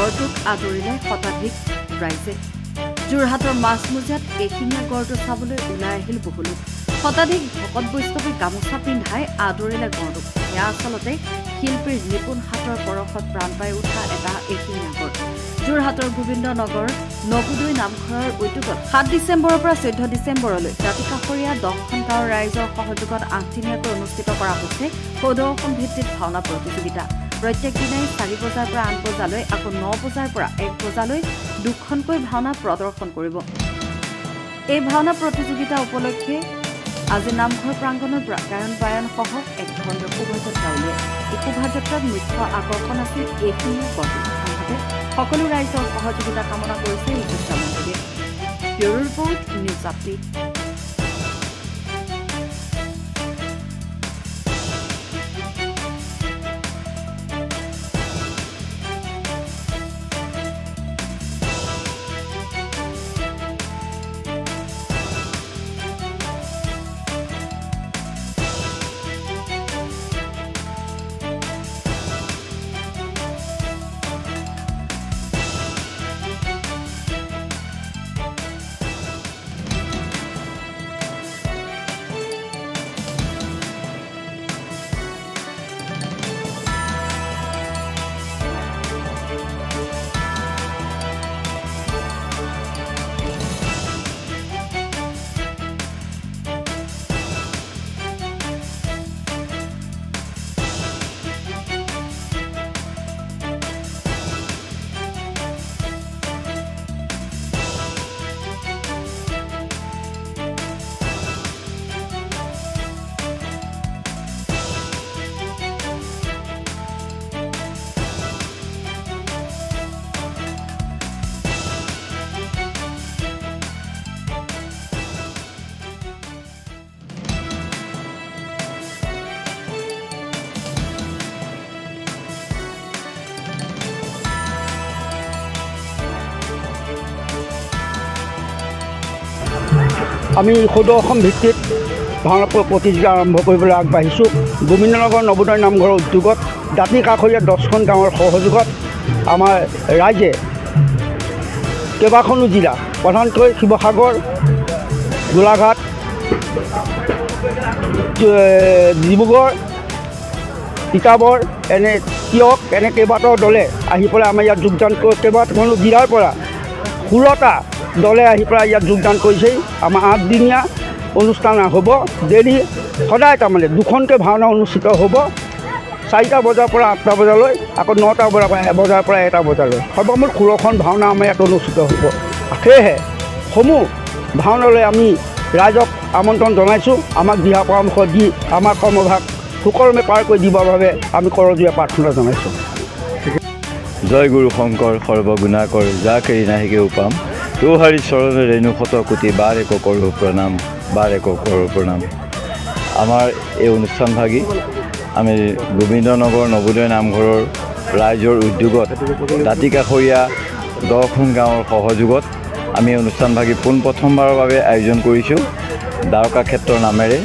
গড়টোক আদৰিলে শতাধিক ৰাইজে। যোৰহাটৰ মাছমজিয়াত এশিঙীয়া গড়টো চাবলৈ ওলাই আহিল বহু লোক। শতাধিক ভকত বৈষ্ণৱে গামোচা পিন্ধাই আদৰিলে গড়টোক। এয়া আচলতে শিল্পীৰ নিপুণ হাতৰ পৰশত প্ৰাণ পাই উঠা এটা এশিঙীয়া গড়। যোৰহাটৰ গোবিন্দ নগৰ নৱোদয় নামঘৰৰ উদ্যোগত 7 ডিচেম্বৰৰ পৰা 14 ডিচেম্বৰলৈ ৰাতিকাষৰীয়া 10খন গাঁৱৰ ৰাইজৰ সহযোগত 8দিনীয়াকৈ অনুষ্ঠিত কৰা হৈছে সৌদৰ্শন ভিত্তিত ভাওনা প্ৰতিযোগিতা। প্ৰত্যেক দিনাই 4 বজাৰ পৰা 8 বজালৈ আকৌ 9 বজাৰ পৰা 1 বজালৈ 2খনকৈ ভাওনা প্ৰদৰ্শন কৰিব। এই ভাওনা প্ৰতিযোগিতা উপলক্ষে আজি নামঘৰ প্ৰাংগণৰ পৰা গায়ন বায়নসহ এক ধৰণৰ শোভাযাত্ৰা উলিয়ায়। এই শোভাযাত্ৰাত মুখ্য আকৰ্ষণ আছিল এশিঙীয়া গড়টো। আনহাতে সকলো ৰাইজৰ সহযোগিতা কামনা কৰিছে নিৰ্দিষ্ট মন্ত্ৰীয়ে। Bureau report, news update. আমি সৌদৰ্শন ভিত্তিত ভাওনা প্ৰতিযোগিতা আৰম্ভ কৰিবলৈ আগবাঢ়িছোঁ। গোবিন্দনগৰ নৱোদয় নামঘৰৰ উদ্যোগত দাঁতি কাষৰীয়া 10খন গাঁৱৰ সহযোগত আমাৰ ৰাইজে কেইবাখনো জিলা, প্ৰধানকৈ শিৱসাগৰ, গোলাঘাট, ডিব্ৰুগড়, তিতাবৰ, তিয়ক এনে কেইবাটাও দলে আহি পেলাই আমাৰ ইয়াত যোগদান কৰি কেইবাখনো জিলাৰ পৰা 16টা দলে আহি পেলাই ইয়াত যোগদান কৰিছেই। আমাৰ 8দিনীয়া অনুষ্ঠান হ'ব। ডেইলি সদায় তাৰমানে 2খনকৈ ভাওনা অনুষ্ঠিত হ'ব। 4টা বজাৰ পৰা 8টা বজালৈ, আকৌ 9টা বজাৰ পৰা 1টা বজালৈ। সৰ্বমুঠ 16খন ভাওনা আমাৰ ইয়াত অনুষ্ঠিত হ'ব। সেয়েহে সমূহ ভাওনালৈ আমি ৰাইজক আমন্ত্ৰণ জনাইছোঁ। আমাক দিহা পৰামৰ্শ দি আমাৰ কৰ্মভাগ সুকলমে পাৰ কৰি দিবৰ বাবে আমি কৰজোৰে প্ৰাৰ্থনা জনাইছোঁ। জয় গুৰু শংকৰ সৰ্বগুণাকৰ, যাক এৰি নাহিকে উপাম, তোহাৰি চৰণে ৰেণু শত কোটি, বাৰ এক কৰোঁ প্ৰণাম, বাৰ এক কৰোঁ প্ৰণাম। আমাৰ এই অনুষ্ঠানভাগী আমি গোবিন্দনগৰ নৱোদয় নামঘৰৰ ৰাইজৰ উদ্যোগত দাঁতি কাষৰীয়া 10খন গাঁৱৰ সহযোগত আমি অনুষ্ঠানভাগী পোনপ্ৰথমবাৰৰ বাবে আয়োজন কৰিছোঁ দ্বাৰকা ক্ষেত্ৰৰ নামেৰে।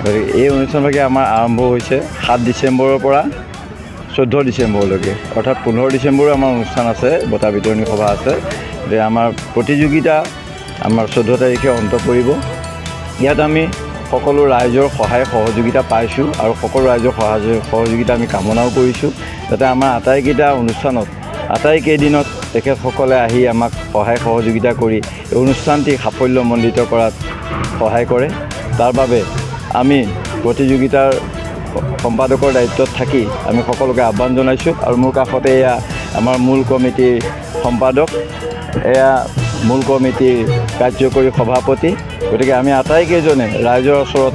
গতিকে এই অনুষ্ঠানভাগী আমাৰ আৰম্ভ হৈছে 7 ডিচেম্বৰৰ পৰা 14 ডিচেম্বৰলৈকে, অৰ্থাৎ 15 ডিচেম্বৰো আমাৰ অনুষ্ঠান আছে, বঁটা বিতৰণী সভা আছে। গতিকে আমাৰ প্ৰতিযোগিতা আমাৰ 14 তাৰিখে অন্ত পৰিব। ইয়াত আমি সকলো ৰাইজৰ সহায় সহযোগিতা পাইছোঁ আৰু সকলো ৰাইজৰ সহযোগিতা আমি কামনাও কৰিছোঁ, যাতে আমাৰ আটাইকেইটা অনুষ্ঠানত আটাইকেইদিনত তেখেতসকলে আহি আমাক সহায় সহযোগিতা কৰি এই অনুষ্ঠানটি সাফল্যমণ্ডিত কৰাত সহায় কৰে। তাৰ বাবে আমি প্ৰতিযোগিতাৰ সম্পাদকৰ দায়িত্বত থাকি আমি সকলোকে আহ্বান জনাইছোঁ। আৰু মোৰ কাষতে এয়া আমাৰ মূল কমিটিৰ সম্পাদক, এয়া মূল কমিটিৰ কাৰ্যকৰী সভাপতি। গতিকে আমি আটাইকেইজনে ৰাইজৰ ওচৰত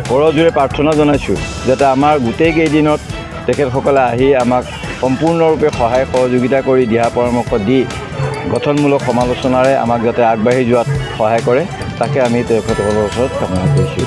কৰজোৰে প্ৰাৰ্থনা জনাইছোঁ যাতে আমাৰ গোটেইকেইদিনত তেখেতসকলে আহি আমাক সম্পূৰ্ণৰূপে সহায় সহযোগিতা কৰি দিহা পৰামৰ্শ দি গঠনমূলক সমালোচনাৰে আমাক যাতে আগবাঢ়ি যোৱাত সহায় কৰে, তাকে আমি তেখেতসকলৰ ওচৰত কামনা কৰিছোঁ।